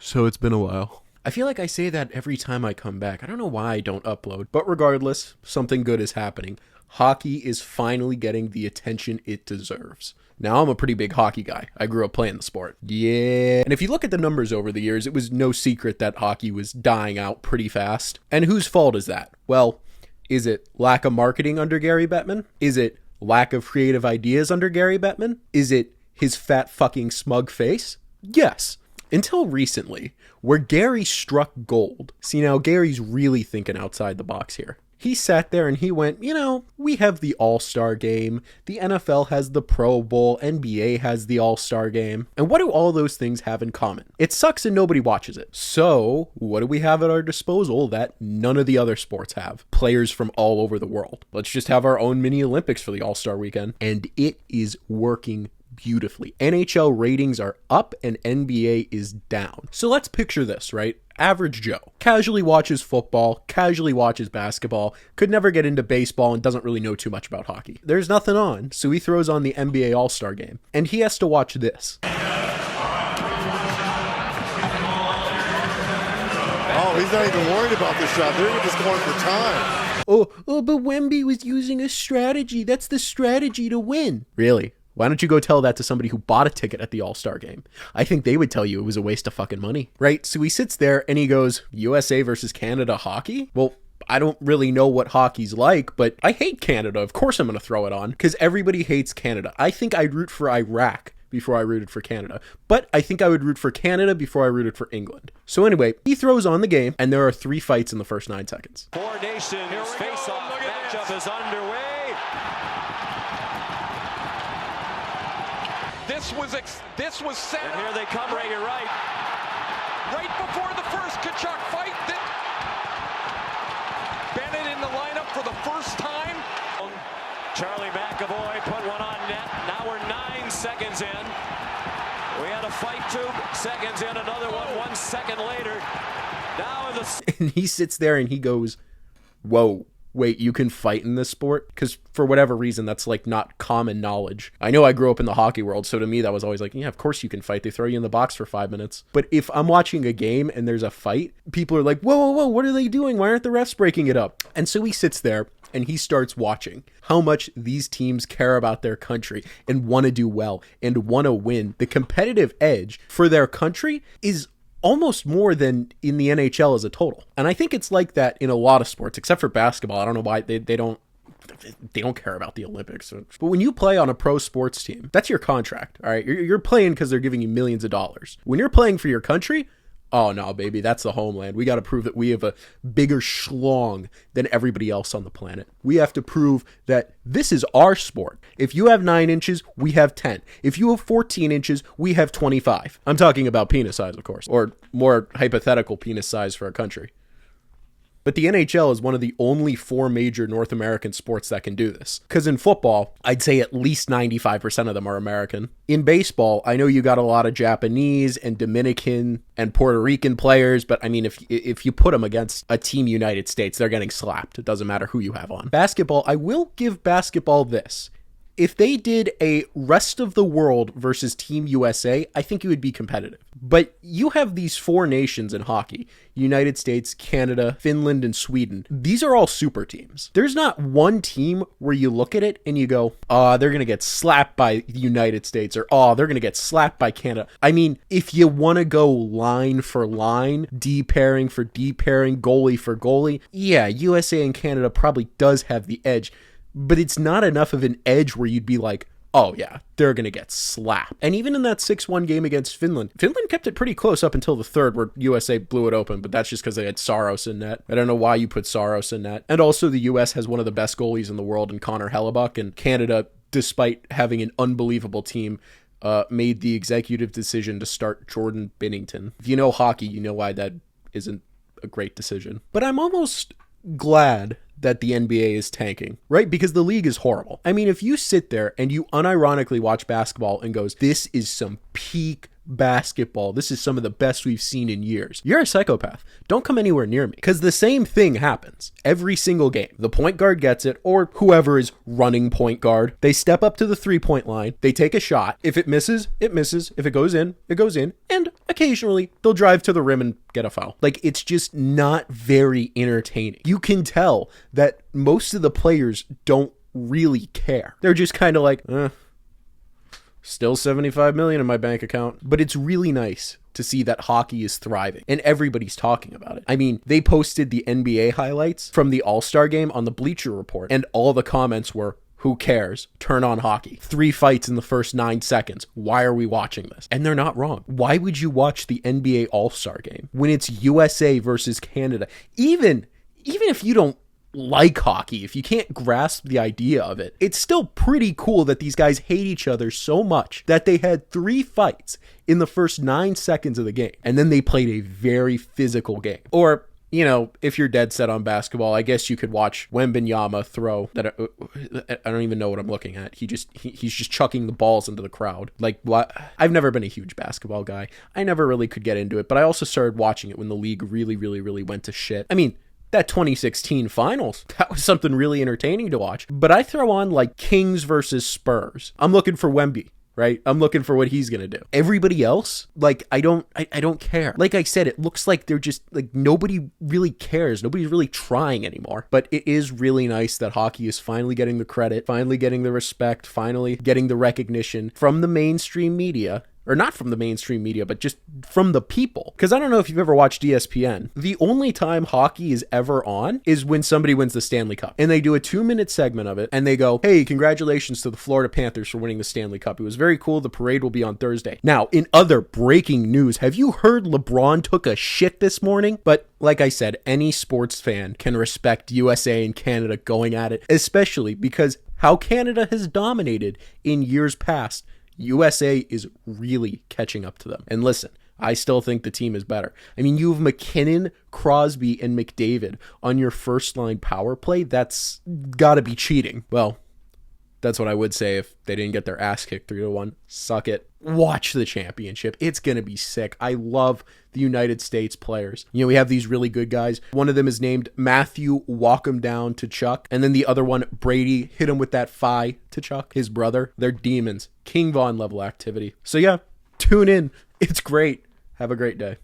So it's been a while. I feel like I say that every time I come back. I don't know why I don't upload. But regardless, something good is happening. Hockey is finally getting the attention it deserves. Now, I'm a pretty big hockey guy. I grew up playing the sport. Yeah. And if you look at the numbers over the years, it was no secret that hockey was dying out pretty fast. And whose fault is that? Well, is it lack of marketing under Gary Bettman? Is it lack of creative ideas under Gary Bettman? Is it his fat fucking smug face? Yes. Until recently, where Gary struck gold. See, now Gary's really thinking outside the box here. He sat there and he went, we have the All-Star game. The NFL has the Pro Bowl. NBA has the All-Star game. And what do all those things have in common? It sucks and nobody watches it. So what do we have at our disposal that none of the other sports have? Players from all over the world. Let's just have our own mini Olympics for the All-Star weekend. And it is working beautifully. NHL ratings are up and NBA is down. So let's picture this, right? Average Joe casually watches football, casually watches basketball, could never get into baseball and doesn't really know too much about hockey. There's nothing on, so he throws on the NBA All-Star game and he has to watch this. Oh, he's not even worried about the shot. They're just going for time. Oh, but Wemby was using a strategy. That's the strategy to win. Really? Why don't you go tell that to somebody who bought a ticket at the All-Star game? I think they would tell you it was a waste of fucking money, right? So he sits there and he goes, USA versus Canada hockey? Well, I don't really know what hockey's like, but I hate Canada. Of course I'm going to throw it on because everybody hates Canada. I think I'd root for Iraq before I rooted for Canada, but I think I would root for Canada before I rooted for England. So anyway, he throws on the game and there are 3 fights in the first 9 seconds. Four nations face-off matchup is underway. This was set. And here they come, Ray, you're right. Right before the first Tkachuk fight. Bennett in the lineup for the first time. Charlie McAvoy put one on net. Now we're 9 seconds in. We had a fight 2 seconds in, another one 1 second later. Now and he sits there and he goes, whoa. Wait, you can fight in this sport? Because for whatever reason, that's like not common knowledge. I know I grew up in the hockey world, so to me that was always like, yeah, of course you can fight. They throw you in the box for 5 minutes. But if I'm watching a game and there's a fight, people are like, whoa, what are they doing? Why aren't the refs breaking it up? And so he sits there and he starts watching how much these teams care about their country and want to do well and want to win. The competitive edge for their country is almost more than in the NHL as a total. And I think it's like that in a lot of sports, except for basketball. I don't know why they don't care about the Olympics. But when you play on a pro sports team, that's your contract, all right? You're playing because they're giving you millions of dollars. When you're playing for your country, oh no, baby, that's the homeland. We got to prove that we have a bigger schlong than everybody else on the planet. We have to prove that this is our sport. If you have 9 inches, we have 10. If you have 14 inches, we have 25. I'm talking about penis size, of course, or more hypothetical penis size for a country. But the NHL is one of the only 4 major North American sports that can do this. Because in football, I'd say at least 95% of them are American. In baseball, I know you got a lot of Japanese and Dominican and Puerto Rican players, but I mean, if you put them against a team United States, they're getting slapped. It doesn't matter who you have on. Basketball, I will give basketball this. If they did a rest of the world versus Team USA, I think it would be competitive. But you have these 4 nations in hockey, United States, Canada, Finland, and Sweden. These are all super teams. There's not one team where you look at it and you go, they're going to get slapped by the United States, or they're going to get slapped by Canada. I mean, if you want to go line for line, D pairing for D pairing, goalie for goalie, yeah, USA and Canada probably does have the edge. But it's not enough of an edge where you'd be like, oh yeah, they're going to get slapped. And even in that 6-1 game against Finland kept it pretty close up until the 3rd where USA blew it open, but that's just because they had Saros in net. I don't know why you put Saros in net. And also the US has one of the best goalies in the world in Connor Hellebuck, and Canada, despite having an unbelievable team, made the executive decision to start Jordan Binnington. If you know hockey, you know why that isn't a great decision. But I'm almost glad that the NBA is tanking, right? Because the league is horrible. I mean, if you sit there and you unironically watch basketball and goes, this is some peak basketball, this is some of the best we've seen in years, you're a psychopath. Don't come anywhere near me. Because the same thing happens every single game. The point guard gets it, or whoever is running point guard. They step up to the 3-point line. They take a shot. If it misses, it misses. If it goes in, it goes in. And occasionally they'll drive to the rim and get a foul. Like, it's just not very entertaining. You can tell that most of the players don't really care. They're just kind of like, still 75 million in my bank account. But it's really nice to see that hockey is thriving and everybody's talking about it. I mean, they posted the NBA highlights from the All-Star game on the Bleacher Report, and all the comments were, who cares? Turn on hockey. 3 fights in the first 9 seconds. Why are we watching this? And they're not wrong. Why would you watch the NBA All-Star game when it's USA versus Canada? Even if you don't like hockey, if you can't grasp the idea of it, it's still pretty cool that these guys hate each other so much that they had 3 fights in the first 9 seconds of the game, and then they played a very physical game. Or, you know, if you're dead set on basketball, I guess you could watch Wembanyama throw that. I don't even know what I'm looking at. He's just chucking the balls into the crowd. Like, what? I've never been a huge basketball guy. I never really could get into it, but I also started watching it when the league really, really, really went to shit. I mean, that 2016 finals, that was something really entertaining to watch. But I throw on like Kings versus Spurs. I'm looking for Wemby, right? I'm looking for what he's going to do. Everybody else, like, I don't care. Like I said, it looks like they're just like, nobody really cares. Nobody's really trying anymore. But it is really nice that hockey is finally getting the credit, finally getting the respect, finally getting the recognition from the mainstream media. Or not from the mainstream media, but just from the people. Because I don't know if you've ever watched ESPN. The only time hockey is ever on is when somebody wins the Stanley Cup. And they do a 2-minute segment of it, and they go, hey, congratulations to the Florida Panthers for winning the Stanley Cup. It was very cool. The parade will be on Thursday. Now, in other breaking news, have you heard LeBron took a shit this morning? But like I said, any sports fan can respect USA and Canada going at it, especially because how Canada has dominated in years past. USA is really catching up to them. And listen, I still think the team is better. I mean, you have McKinnon, Crosby, and McDavid on your first line power play. That's gotta be cheating. Well, that's what I would say if they didn't get their ass kicked 3-1. Suck it. Watch the championship. It's going to be sick. I love the United States players. You know, we have these really good guys. One of them is named Matthew Walk Him Down to Chuck. And then the other one, Brady, hit him with that phi to Chuck, his brother. They're demons. King Von level activity. So yeah, tune in. It's great. Have a great day.